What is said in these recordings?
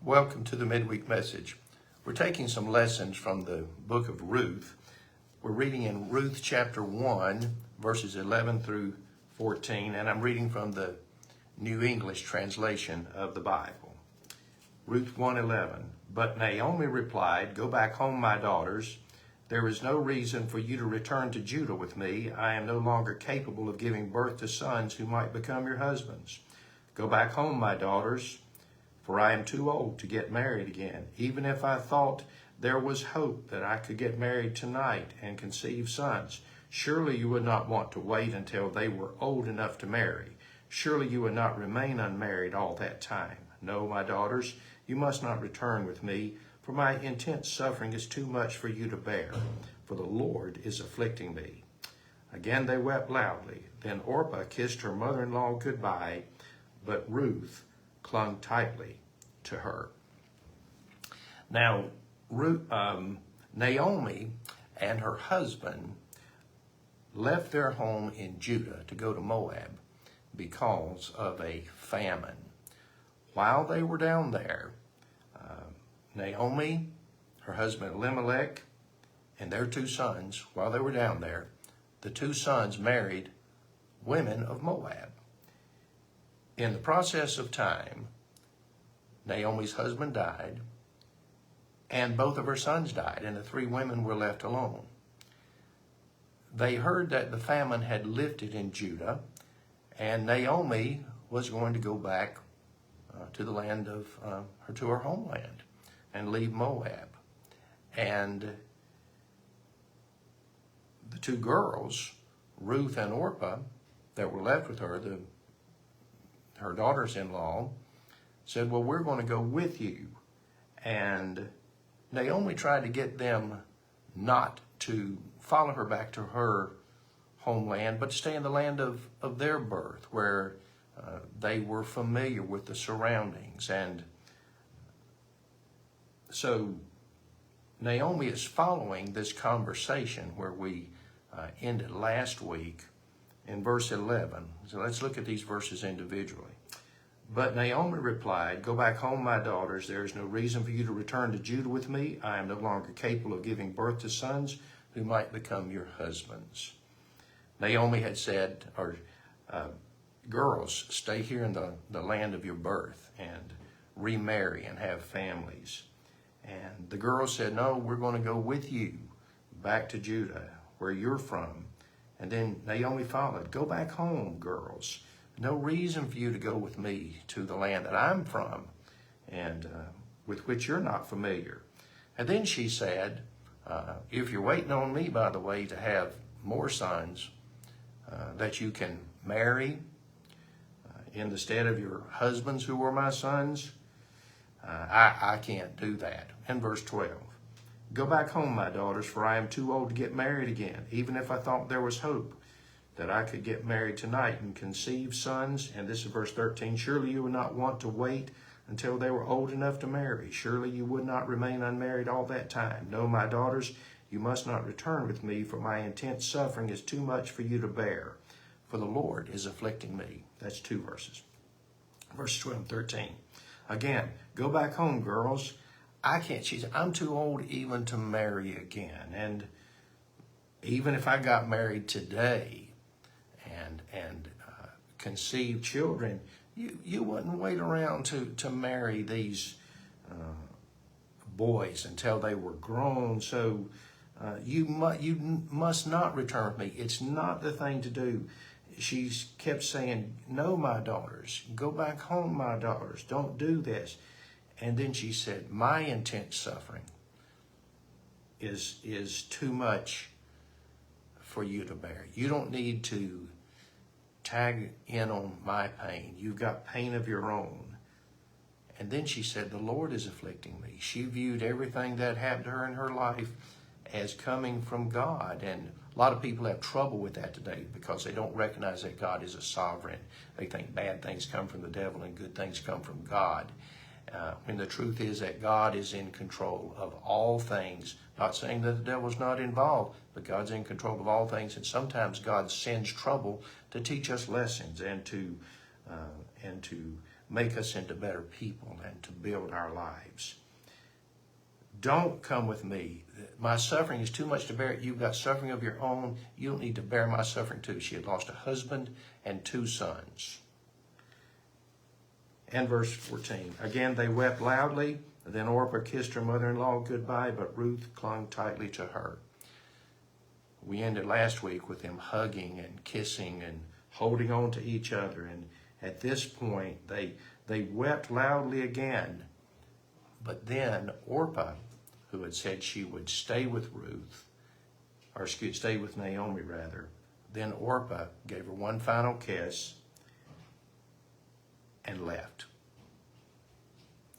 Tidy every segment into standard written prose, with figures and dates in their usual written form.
Welcome to the Midweek message. We're taking some lessons from the book of Ruth. We're reading in Ruth chapter 1, verses 11 through 14, and I'm reading from the New English translation of the Bible. Ruth 1:11. But Naomi replied, "Go back home, my daughters. There is no reason for you to return to Judah with me. I am no longer capable of giving birth to sons who might become your husbands. Go back home, my daughters, for I am too old to get married again. Even if I thought there was hope that I could get married tonight and conceive sons, surely you would not want to wait until they were old enough to marry. Surely you would not remain unmarried all that time. No, my daughters, you must not return with me, for my intense suffering is too much for you to bear, for the Lord is afflicting me." Again they wept loudly. Then Orpah kissed her mother-in-law goodbye, but Ruth clung tightly to her. Now, Naomi and her husband left their home in Judah to go to Moab because of a famine. While they were down there, Naomi, her husband Elimelech, and their two sons, while they were down there, the two sons married women of Moab. In the process of time, Naomi's husband died, and both of her sons died, and the three women were left alone. They heard that the famine had lifted in Judah, and Naomi was going to go back to the land of to her homeland and leave Moab. And the two girls, Ruth and Orpah, that were left with her, her daughters-in-law, said, "Well, we're going to go with you." And Naomi tried to get them not to follow her back to her homeland, but to stay in the land of their birth, where they were familiar with the surroundings. And so Naomi is following this conversation where we ended last week in verse 11. So let's look at these verses individually. But Naomi replied, "Go back home, my daughters. There is no reason for you to return to Judah with me. I am no longer capable of giving birth to sons who might become your husbands." Naomi had said, girls, stay here in the land of your birth and remarry and have families. And the girls said, "No, we're going to go with you back to Judah, where you're from." And then Naomi followed, "Go back home, girls. No reason for you to go with me to the land that I'm from and with which you're not familiar." And then she said, "If you're waiting on me, by the way, to have more sons that you can marry in the stead of your husbands who were my sons, I can't do that." And verse 12. "Go back home, my daughters, for I am too old to get married again. Even if I thought there was hope that I could get married tonight and conceive sons," and this is verse 13, "surely you would not want to wait until they were old enough to marry. Surely you would not remain unmarried all that time. No, my daughters, you must not return with me, for my intense suffering is too much for you to bear, for the Lord is afflicting me." That's two verses. Verse 12 and 13. Again, "Go back home, girls. I can't," she said, "I'm too old even to marry again. And even if I got married today and conceived children, you wouldn't wait around to marry these boys until they were grown. So you must not return with me. It's not the thing to do." She kept saying, "No, my daughters. Go back home, my daughters. Don't do this." And then she said, "My intense suffering is too much for you to bear. You don't need to tag in on my pain. You've got pain of your own." And then she said, "The Lord is afflicting me." She viewed everything that happened to her in her life as coming from God. And a lot of people have trouble with that today because they don't recognize that God is a sovereign. They think bad things come from the devil and good things come from God. When the truth is that God is in control of all things. Not saying that the devil's not involved, but God's in control of all things. And sometimes God sends trouble to teach us lessons and to make us into better people and to build our lives. Don't come with me. My suffering is too much to bear. You've got suffering of your own. You don't need to bear my suffering too. She had lost a husband and 2 sons. And verse 14. Again, they wept loudly. Then Orpah kissed her mother-in-law goodbye, but Ruth clung tightly to her. We ended last week with them hugging and kissing and holding on to each other. And at this point, they wept loudly again. But then Orpah, who had said she would stay with Ruth, or stay with Naomi rather, then Orpah gave her one final kiss and left.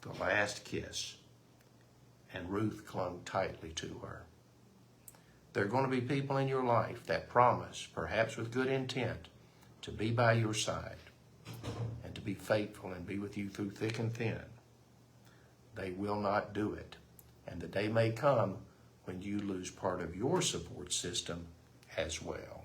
The last kiss. And Ruth clung tightly to her. There are going to be people in your life that promise, perhaps with good intent, to be by your side and to be faithful and be with you through thick and thin. They will not do it. And the day may come when you lose part of your support system as well.